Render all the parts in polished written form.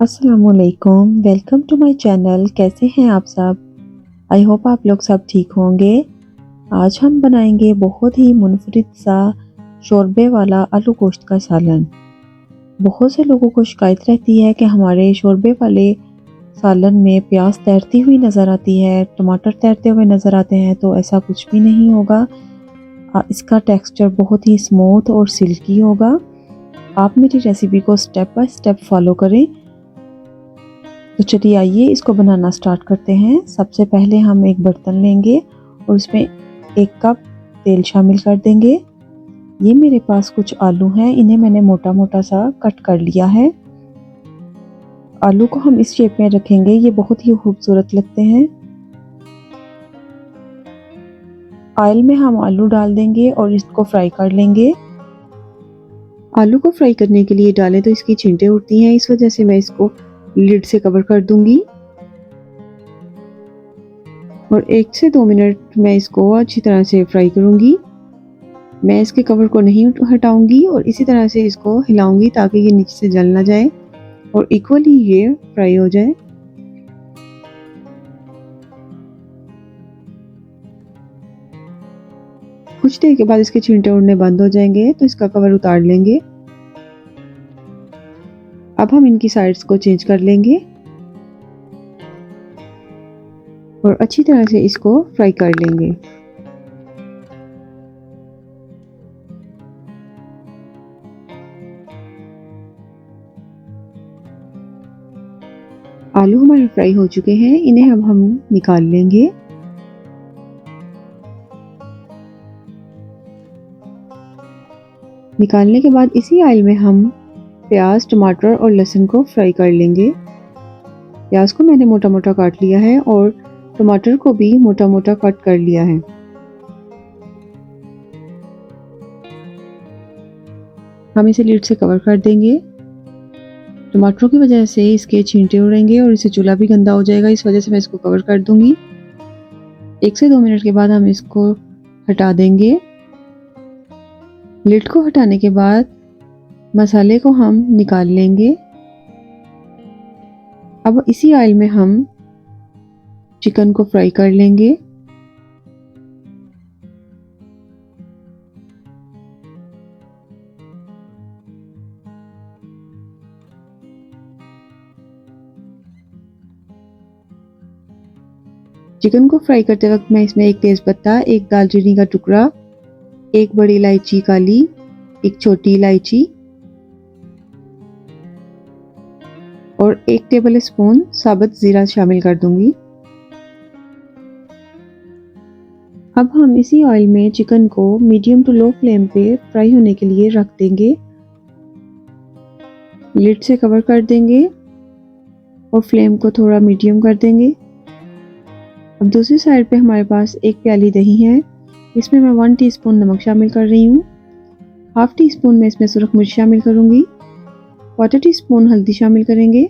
अस्सलामुअलैकुम, welcome to my channel. कैसे हैं आप सब? आई होप आप लोग सब ठीक होंगे। आज हम बनाएंगे बहुत ही मुनफरिद सा शोरबे वाला आलू गोश्त का सालन। बहुत से लोगों को शिकायत रहती है कि हमारे शोरबे वाले सालन में प्याज तैरती हुई नज़र आती है, टमाटर तैरते हुए नज़र आते हैं, तो ऐसा कुछ भी नहीं होगा। इसका टेक्सचर बहुत ही स्मूथ और सिल्की होगा। आप मेरी रेसिपी को स्टेप बाय स्टेप फॉलो करें। तो चलिए आइए इसको बनाना स्टार्ट करते हैं। सबसे पहले हम एक बर्तन लेंगे और उसमें 1 कप तेल शामिल कर देंगे। ये मेरे पास कुछ आलू हैं, इन्हें मैंने मोटा मोटा सा कट कर लिया है। आलू को हम इस शेप में रखेंगे, ये बहुत ही खूबसूरत लगते हैं। ऑयल में हम आलू डाल देंगे और इसको फ्राई कर लेंगे। आलू को फ्राई करने के लिए डालें तो इसकी छींटे उठती हैं, इस वजह से मैं इसको लिड से कवर कर दूंगी और 1 से 2 मिनट मैं इसको अच्छी तरह से फ्राई करूंगी। मैं इसके कवर को नहीं हटाऊंगी और इसी तरह से इसको हिलाऊंगी ताकि ये नीचे से जल ना जाए और इक्वली ये फ्राई हो जाए। कुछ देर के बाद इसके छींटे उड़ने बंद हो जाएंगे तो इसका कवर उतार लेंगे। अब हम इनकी साइड्स को चेंज कर लेंगे और अच्छी तरह से इसको फ्राई कर लेंगे। आलू हमारे फ्राई हो चुके हैं, इन्हें अब हम निकाल लेंगे। निकालने के बाद इसी ऑयल में हम प्याज, टमाटर और लहसुन को फ्राई कर लेंगे। प्याज को मैंने मोटा मोटा काट लिया है और टमाटर को भी मोटा मोटा कट कर लिया है। हम इसे लीड से कवर कर देंगे। टमाटरों की वजह से इसके छींटे उड़ेंगे और इससे चूल्हा भी गंदा हो जाएगा, इस वजह से मैं इसको कवर कर दूंगी। 1 से 2 मिनट के बाद हम इसको हटा देंगे। लिड को हटाने के बाद मसाले को हम निकाल लेंगे। अब इसी ऑयल में हम चिकन को फ्राई कर लेंगे। चिकन को फ्राई करते वक्त मैं इसमें 1 तेज़पत्ता, 1 दालचीनी का टुकड़ा, 1 बड़ी इलायची काली, 1 छोटी इलायची और 1 टेबल स्पून साबुत जीरा शामिल कर दूंगी। अब हम इसी ऑयल में चिकन को मीडियम टू लो फ्लेम पे फ्राई होने के लिए रख देंगे। लिड से कवर कर देंगे और फ्लेम को थोड़ा मीडियम कर देंगे। अब दूसरी साइड पे हमारे पास 1 प्याली दही है, इसमें मैं 1 टीस्पून नमक शामिल कर रही हूँ। हाफ टी स्पून में इसमें सुरख मिर्च शामिल करूँगी। 1/4 टीस्पून हल्दी शामिल करेंगे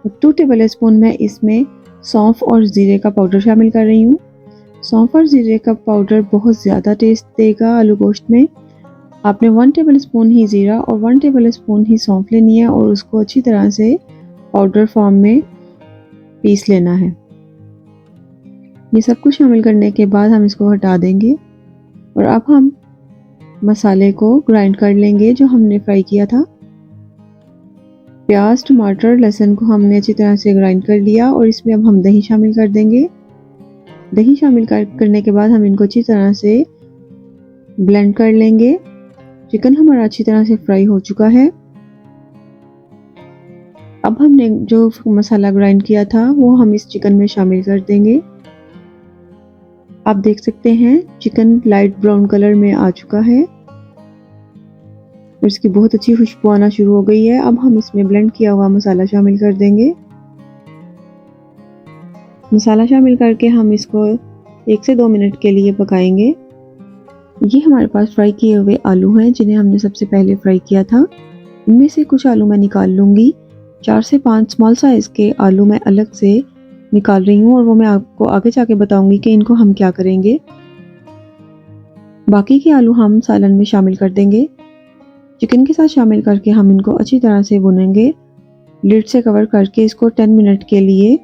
और 2 टेबल स्पून में इसमें सौंफ और ज़ीरे का पाउडर शामिल कर रही हूँ। सौंफ और ज़ीरे का पाउडर बहुत ज़्यादा टेस्ट देगा आलू गोश्त में। आपने 1 टेबल स्पून ही ज़ीरा और 1 टेबल स्पून ही सौंफ लेनी है और उसको अच्छी तरह से पाउडर फॉर्म में पीस लेना है। ये सब कुछ शामिल करने के बाद हम इसको हटा देंगे और अब हम मसाले को ग्राइंड कर लेंगे जो हमने फ्राई किया था। प्याज, टमाटर, लहसुन को हमने अच्छी तरह से ग्राइंड कर लिया और इसमें अब हम दही शामिल कर देंगे। दही शामिल करने के बाद हम इनको अच्छी तरह से ब्लेंड कर लेंगे। चिकन हमारा अच्छी तरह से फ्राई हो चुका है। अब हमने जो मसाला ग्राइंड किया था वो हम इस चिकन में शामिल कर देंगे। आप देख सकते हैं चिकन लाइट ब्राउन कलर में आ चुका है और इसकी बहुत अच्छी खुशबू आना शुरू हो गई है। अब हम इसमें ब्लेंड किया हुआ मसाला शामिल कर देंगे। मसाला शामिल करके हम इसको 1 से 2 मिनट के लिए पकाएंगे। ये हमारे पास फ्राई किए हुए आलू हैं जिन्हें हमने सबसे पहले फ्राई किया था। इनमें से कुछ आलू मैं निकाल लूँगी। 4 से 5 स्मॉल साइज़ के आलू मैं अलग से निकाल रही हूँ और वो मैं आपको आगे जाके बताऊंगी कि इनको हम क्या करेंगे। बाकी के आलू हम सालन में शामिल कर देंगे। चिकन के साथ शामिल करके हम इनको अच्छी तरह से भुनेंगे। लिड से कवर करके इसको 10 मिनट के लिए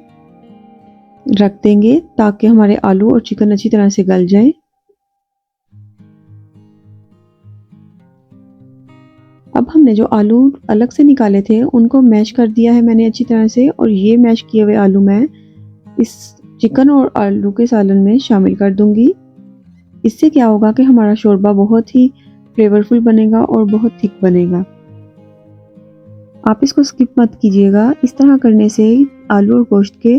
रख देंगे ताकि हमारे आलू और चिकन अच्छी तरह से गल जाए। अब हमने जो आलू अलग से निकाले थे उनको मैश कर दिया है मैंने अच्छी तरह से, और ये मैश किए हुए आलू मैं इस चिकन और आलू के सालन में शामिल कर दूंगी। इससे क्या होगा कि हमारा शोरबा बहुत ही फ्लेवरफुल बनेगा और बहुत थिक बनेगा। आप इसको स्किप मत कीजिएगा। इस तरह करने से आलू और गोश्त के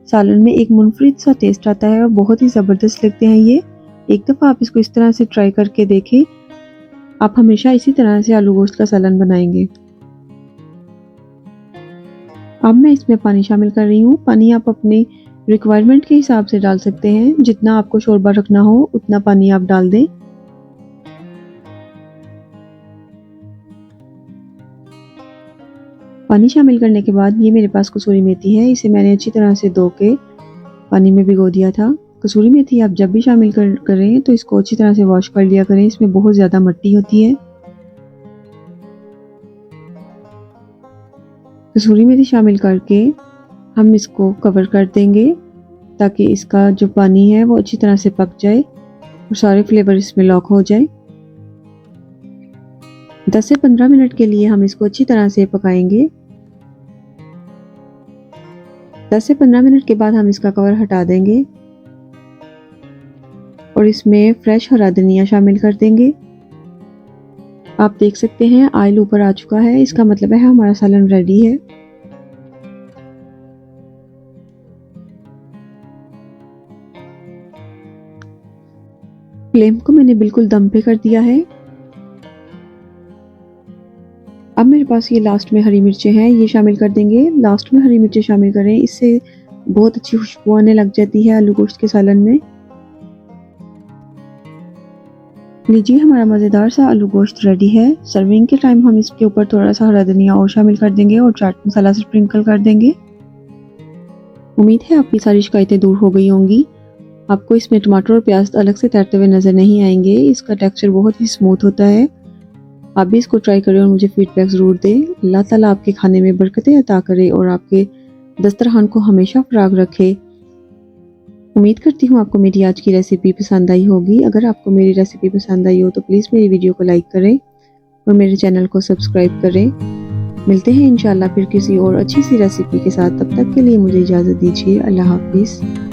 सालन में एक मुनफरिद सा टेस्ट आता है और बहुत ही ज़बरदस्त लगते हैं ये। एक दफ़ा आप इसको इस तरह से ट्राई करके देखें। आप हमेशा इसी तरह से आलू गोश्त का सालन बनाएंगे। अब मैं इसमें पानी शामिल कर रही हूँ। पानी आप अपनी रिक्वायरमेंट के हिसाब से डाल सकते हैं। जितना आपको शोरबा रखना हो उतना पानी आप डाल दें। पानी शामिल करने के बाद ये मेरे पास कसूरी मेथी है, इसे मैंने अच्छी तरह से धो के पानी में भिगो दिया था। कसूरी मेथी आप जब भी शामिल करें तो इसको अच्छी तरह से वॉश कर लिया करें, इसमें बहुत ज़्यादा मिट्टी होती है। कसूरी मेथी शामिल करके हम इसको कवर कर देंगे ताकि इसका जो पानी है वो अच्छी तरह से पक जाए और सारे फ्लेवर इसमें लॉक हो जाए। 10 से 15 मिनट के लिए हम इसको अच्छी तरह से पकाएंगे। 10 से 15 मिनट के बाद हम इसका कवर हटा देंगे और इसमें फ्रेश हरा धनिया शामिल कर देंगे। आप देख सकते हैं ऑयल ऊपर आ चुका है, इसका मतलब है हमारा सालन रेडी है। फ्लेम को मैंने बिल्कुल दम पे कर दिया है। अब मेरे पास ये लास्ट में हरी मिर्चें हैं, ये शामिल कर देंगे। लास्ट में हरी मिर्चें शामिल करें, इससे बहुत अच्छी खुशबू आने लग जाती है आलू गोश्त के सालन में। लीजिए हमारा मज़ेदार सा आलू गोश्त रेडी है। सर्विंग के टाइम हम इसके ऊपर थोड़ा सा हरा धनिया और शामिल कर देंगे और चाट मसाला से स्प्रिंकल कर देंगे। उम्मीद है आपकी सारी शिकायतें दूर हो गई होंगी। आपको इसमें टमाटर और प्याज अलग से तैरते हुए नज़र नहीं आएंगे। इसका टेक्सचर बहुत ही स्मूथ होता है। आप भी इसको ट्राई करें और मुझे फीडबैक ज़रूर दें। अल्लाह ताला आपके खाने में बरकतें अता करे और आपके दस्तरखान को हमेशा फराग रखे। उम्मीद करती हूँ आपको मेरी आज की रेसिपी पसंद आई होगी। अगर आपको मेरी रेसिपी पसंद आई हो तो प्लीज़ मेरी वीडियो को लाइक करें और मेरे चैनल को सब्सक्राइब करें। मिलते हैं इंशाल्लाह फिर किसी और अच्छी सी रेसिपी के साथ। तब तक के लिए मुझे इजाज़त दीजिए। अल्लाह हाफिज़।